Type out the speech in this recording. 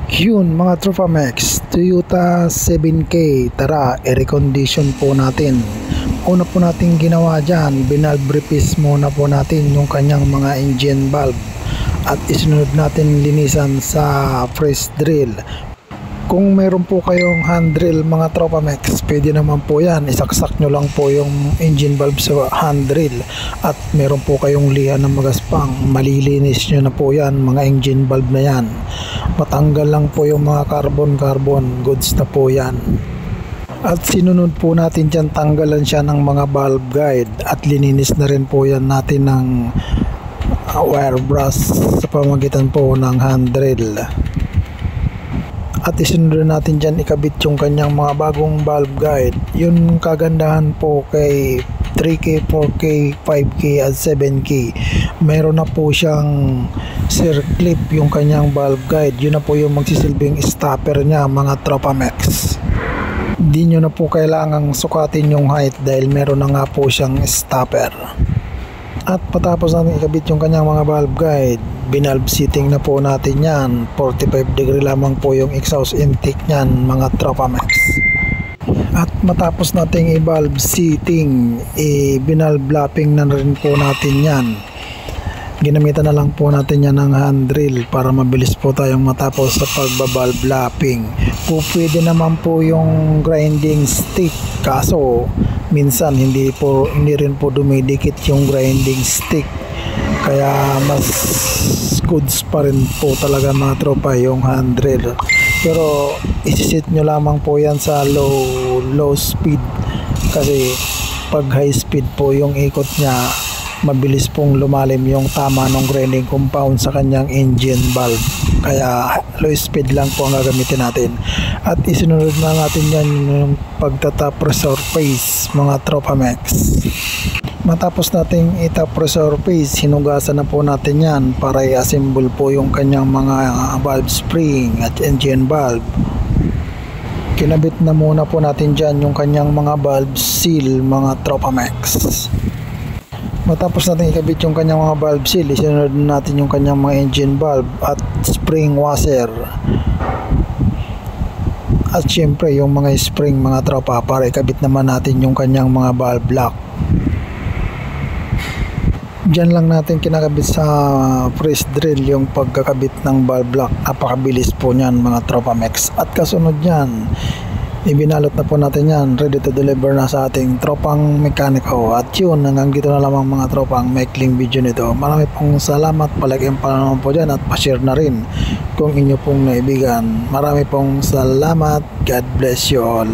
Yun mga Tropa Max, Toyota 7K, tara i-recondition po natin. Una po natin ginawa dyan, binalve replace muna po natin yung kanyang mga engine valve at isunod natin linisan sa press drill. Kung meron po kayong hand drill mga Tropa Max, pwede naman po yan, isaksak nyo lang po yung engine valve sa hand drill at meron po kayong liha ng magaspang, malilinis nyo na po yan mga engine valve na yan. Matanggal lang po yung mga carbon goods na po yan. At sinunod po natin dyan, tanggalan siya ng mga valve guide at lininis na rin po yan natin ng wire brush sa pamagitan po ng hand drill. At isunod natin dyan ikabit yung kanyang mga bagong valve guide. Yun kagandahan po kay 3K, 4K, 5K at 7K. Meron na po siyang circlip yung kanyang valve guide. Yun na po yung magsisilbing stopper niya mga Tropa Max. Di nyo na po kailangang sukatin yung height dahil meron na nga po siyang stopper. At patapos natin ikabit yung kanyang mga valve guide, binalve seating na po natin yan. 45 degree lamang po yung exhaust intake nyan mga Tropa Max. At matapos nating i-valve seating, binalve lapping na rin po natin yan. Ginamitan na lang po natin yan ng hand drill para mabilis po tayong matapos sa pagbabalve lapping. Pwede naman po yung grinding stick, kaso minsan hindi rin po dumidikit yung grinding stick, kaya mas goods pa rin po talaga mga tropa yung hand drill. Pero isisit nyo lamang po yan sa low speed, kasi pag high speed po yung ikot nya, mabilis pong lumalim yung tama ng grinding compound sa kanyang engine valve, kaya low speed lang po ang gagamitin natin. At isunod na natin yan yung pagtatap resurface mga Tropa Max. Matapos nating itap resurface, hinugasan na po natin yan para i-assemble po yung kanyang mga valve spring at engine valve. Kinabit na muna po natin dyan yung kanyang mga valve seal mga Tropa Max. Matapos natin ikabit yung kanyang mga valve seal, isunod natin yung kanyang mga engine valve at spring washer. At syempre yung mga spring mga tropa para ikabit naman natin yung kanyang mga valve lock. Diyan lang natin kinakabit sa press drill yung pagkakabit ng valve lock. Napakabilis po niyan mga Tropa Max. At kasunod niyan, ibinalot na po natin yan, ready to deliver na sa ating tropang mekaniko. At yun, hanggang dito na lamang mga tropang maikling video nito. Marami pong salamat, palaging pananaw po dyan at pa-share na rin kung inyo pong naibigan. Marami pong salamat. God bless you all.